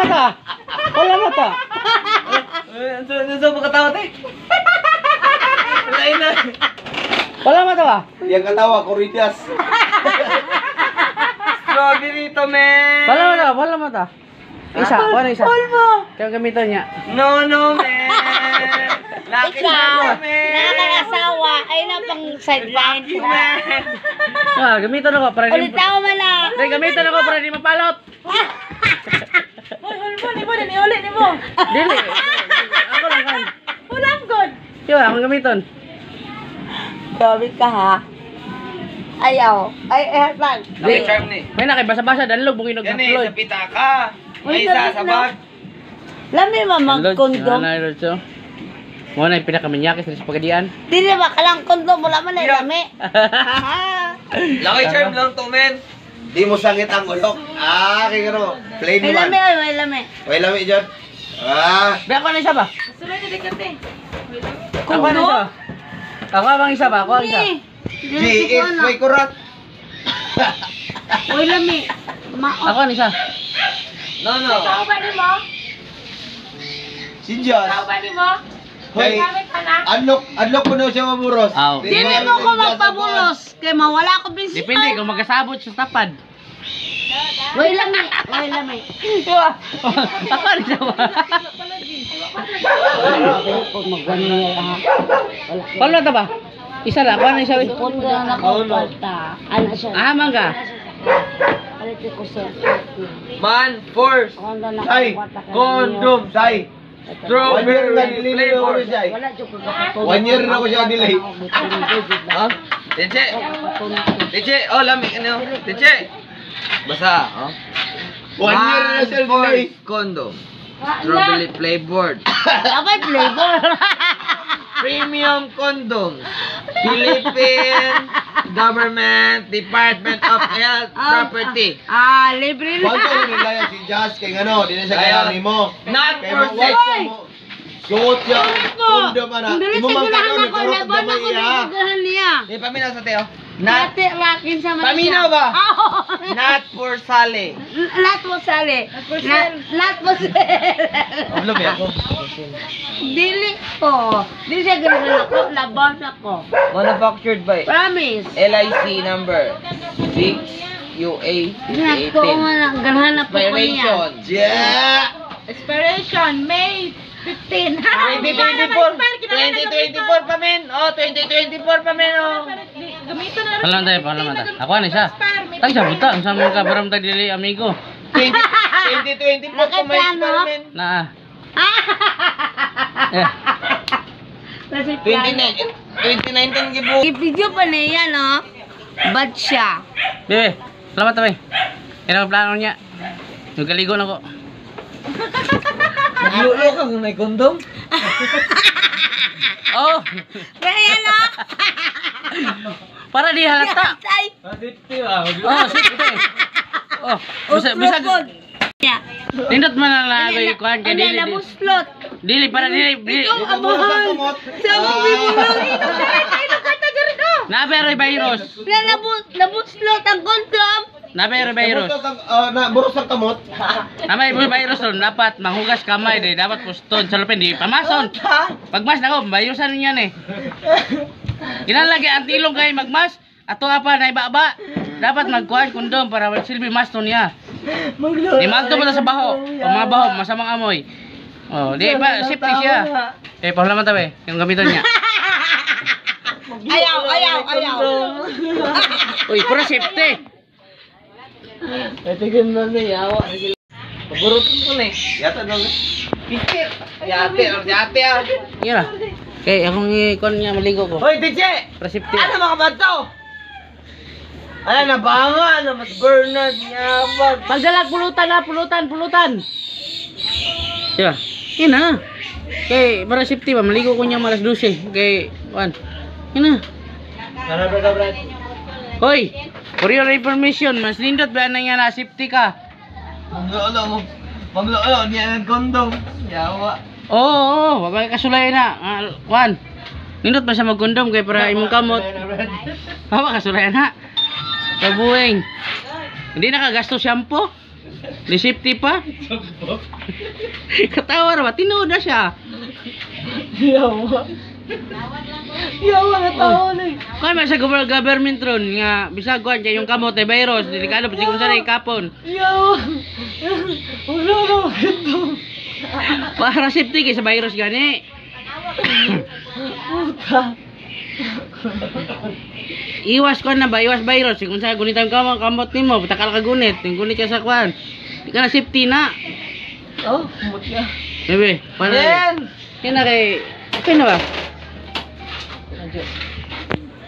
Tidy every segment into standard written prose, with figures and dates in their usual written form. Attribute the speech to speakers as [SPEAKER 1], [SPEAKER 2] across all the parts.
[SPEAKER 1] mata. Wala mata.
[SPEAKER 2] Ano pagkatawa tayo? Wala na.
[SPEAKER 1] Wala mata ba?
[SPEAKER 3] Yang katawa, Corinthians.
[SPEAKER 2] Strawberry to, man.
[SPEAKER 1] Wala mata, wala mata. Isa, wala isa. Kaya gamitan niya.
[SPEAKER 2] No, man. Lucky
[SPEAKER 4] Ikaw,
[SPEAKER 2] man.
[SPEAKER 4] nakakasawa, ay na pang sideline.
[SPEAKER 2] Lucky man.
[SPEAKER 1] Ah, gamitan ako para
[SPEAKER 4] Ulit ako mala.
[SPEAKER 1] Hindi, gamitan ako para di mapalot. Dili. Ako lang kan.
[SPEAKER 4] Ulang god.
[SPEAKER 1] Yo, ako gamiton.
[SPEAKER 4] Grabe ka ha. Ayaw. Ay, lang.
[SPEAKER 2] Lucky charm ni.
[SPEAKER 1] May na kay basa-basa danlog mong inog
[SPEAKER 2] Yan
[SPEAKER 1] na
[SPEAKER 2] eh,
[SPEAKER 1] Floyd.
[SPEAKER 2] sa pitaka. May
[SPEAKER 4] Uy,
[SPEAKER 2] isa
[SPEAKER 4] bakit
[SPEAKER 2] sa
[SPEAKER 4] na?
[SPEAKER 2] bag.
[SPEAKER 4] Lami mamang kondom.
[SPEAKER 1] Mo na pinakaminyakis sa pagadian.
[SPEAKER 4] Dili ba kalang kondom wala man ay lami.
[SPEAKER 2] Lucky charm lang to, man.
[SPEAKER 3] Di mo sangit ang ulok. Ah, kaya gano. Plain
[SPEAKER 4] May
[SPEAKER 3] man.
[SPEAKER 4] lami ay may lami.
[SPEAKER 3] May lami dyan. Ah.
[SPEAKER 1] Be ako na isa ba? Ako na isa. Ako bang isa ba? Ako ang isa.
[SPEAKER 3] GS, may kurat.
[SPEAKER 4] Uy lami.
[SPEAKER 1] Ako ang isa.
[SPEAKER 2] No.
[SPEAKER 3] Si Josh. Kay, unlock ko na siya maburos.
[SPEAKER 1] Aw.
[SPEAKER 4] Dili mo ko magpabulos kay mawala ko bis.
[SPEAKER 1] Depende kung magkasabot sa tapad.
[SPEAKER 4] Uy lami. Uy lami.
[SPEAKER 1] Ako ang isa ba? Wala ta ba? Isa lang. Ako ang isa.
[SPEAKER 4] Kondo na ko palta. Ana siya.
[SPEAKER 1] Ah, mangga.
[SPEAKER 4] Alit ko sa.
[SPEAKER 2] Man, force.
[SPEAKER 4] Kondo na
[SPEAKER 3] Say,
[SPEAKER 2] Condom.
[SPEAKER 3] Say, 1 year na nililin ako rin siya.
[SPEAKER 4] Wala jud ko kapatulog.
[SPEAKER 3] 1 year na ako siya delay.
[SPEAKER 2] Ha? Teche. Teche. Oh, lamig ano. Teche. Basa. Oh.
[SPEAKER 3] 1 year na siya delay.
[SPEAKER 2] Condom. Strawberry flavored.
[SPEAKER 4] Dapat flavor.
[SPEAKER 2] Premium condom. Philippine Government Department of Health Property.
[SPEAKER 4] Libre
[SPEAKER 3] Bago
[SPEAKER 4] na.
[SPEAKER 3] nila yan si Josh kay ano, di na siya kaya ni mo.
[SPEAKER 2] Not
[SPEAKER 3] Kaya
[SPEAKER 2] for
[SPEAKER 3] mag-watch
[SPEAKER 2] sex.
[SPEAKER 3] ka mo. Suot siya. Kundo man na.
[SPEAKER 4] Dili
[SPEAKER 3] Di mo
[SPEAKER 4] sa
[SPEAKER 3] man
[SPEAKER 4] gulahan
[SPEAKER 3] kayo,
[SPEAKER 4] ako
[SPEAKER 3] nagkurot
[SPEAKER 4] laban
[SPEAKER 3] na
[SPEAKER 4] ako
[SPEAKER 3] iya.
[SPEAKER 4] nagagahan niya.
[SPEAKER 2] Di paminaw sa teo. Not,
[SPEAKER 4] Dati rakin sa man
[SPEAKER 2] Paminaw ba?
[SPEAKER 4] Oo.
[SPEAKER 2] not for sale.
[SPEAKER 4] Lat mo sali. Lat mo sali.
[SPEAKER 2] Oblo ba ako?
[SPEAKER 4] Dili ko. Dili siya ganahan ako. Laban ako.
[SPEAKER 2] Manufactured by
[SPEAKER 4] Promise.
[SPEAKER 2] LIC number 6 UA
[SPEAKER 4] Ginagto ko
[SPEAKER 2] 18.
[SPEAKER 4] nga lang. Ganahan ako ko niya.
[SPEAKER 2] Expiration.
[SPEAKER 3] Yeah!
[SPEAKER 4] Expiration. May 15.
[SPEAKER 2] 2024 pa men. Oh, 2024 pa men. Oh.
[SPEAKER 1] Alam tayo, alam tayo. Ako ang isa. Tag sa buta, ang sa mga kabaram tag dili amigo.
[SPEAKER 2] 2024 pa may experiment.
[SPEAKER 1] Na. Eh,
[SPEAKER 4] Kasi
[SPEAKER 2] 2019 gibo.
[SPEAKER 4] i-video pa niya, no? Bad siya.
[SPEAKER 1] bebe. Salamat tayo. Yan ang plano niya. Nagkaligo na ko.
[SPEAKER 2] Maglulo ka kung may kondom.
[SPEAKER 1] Oh,
[SPEAKER 4] Kaya, no?
[SPEAKER 1] para di halata.
[SPEAKER 4] Ay,
[SPEAKER 1] Oh, sige. Oh, bisag. Nindot man na lagi kuan kay
[SPEAKER 4] Ano
[SPEAKER 1] dili.
[SPEAKER 4] na muslot?
[SPEAKER 1] Dili para dili.
[SPEAKER 4] Ikaw, abahan. Sa mga bibulong.
[SPEAKER 1] Naberoy virus.
[SPEAKER 4] Nabuslot ang kondom.
[SPEAKER 1] Naberoy virus.
[SPEAKER 3] Buros ang kamot.
[SPEAKER 1] Namay virus ron dapat manghugas kamay di dapat puston sa lupin di pamason. Pagmas nako bayusan niyan eh. Kinalagi antilong kay magmas ato apa na ibaba. Dapat magkuhan kondom para silbi mas to niya. Di magto mo sa baho. Pag mga baho masamang amoy. Oh, di ba safety siya. Eh pahlaman tabi yung gamiton niya.
[SPEAKER 4] Ayaw.
[SPEAKER 1] Uy, pura safety.
[SPEAKER 2] Etigan na yawa. Paburutin ko na eh.
[SPEAKER 3] Yata daw.
[SPEAKER 2] Pikit. Yate ah.
[SPEAKER 1] Iya lah. Okay, akong ikon niya maligo ko.
[SPEAKER 2] Hoy, DJ!
[SPEAKER 1] Pura safety.
[SPEAKER 2] Ano mga bato? Ano na banga? Ano mas Bernard yabag?
[SPEAKER 1] Pagdalag pulutan. Iya. Ina. Kay para safety ba maligo ko niya malas 12 kay wan. Ina.
[SPEAKER 2] Ano ba Brad?
[SPEAKER 1] Hoy, for your information, mas nindot ba na nga na safety ka?
[SPEAKER 2] Maglo niya ng kondom. Yawa.
[SPEAKER 1] Oo, babay kasulay na. Wan. Nindot ba siya magkondom kay para imong kamot? Hawa kasulay na. Kabueng. Hindi nakagasto shampoo? Di safety pa? Katawar ba? Tinuod na siya.
[SPEAKER 2] Yawa. Yawa na tao na eh.
[SPEAKER 1] Kaya may sa government ron nga bisag kuan kay yung kamot na virus, delikado pa siguro sa kapon.
[SPEAKER 2] Yawa. Wala na ito.
[SPEAKER 1] Para safety kay sa virus gani.
[SPEAKER 2] Puta.
[SPEAKER 1] Iwas ko na ba? Iwas virus. Kung sa gunitan ka mo, kamot nimo, takal ka gunit. Yung gunit ka sa kwan. Di ka na safety na.
[SPEAKER 2] Oh, kumot ka.
[SPEAKER 1] Bebe, paano?
[SPEAKER 2] Yan.
[SPEAKER 1] Yan na kay... Okay na ba?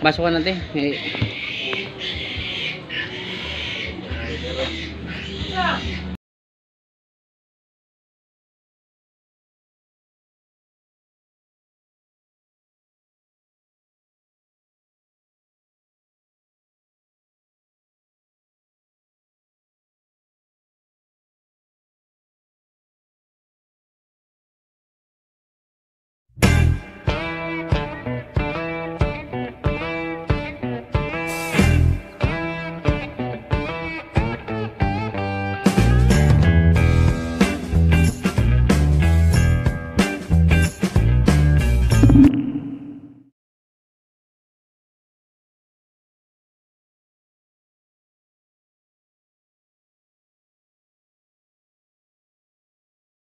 [SPEAKER 1] Baso ka natin.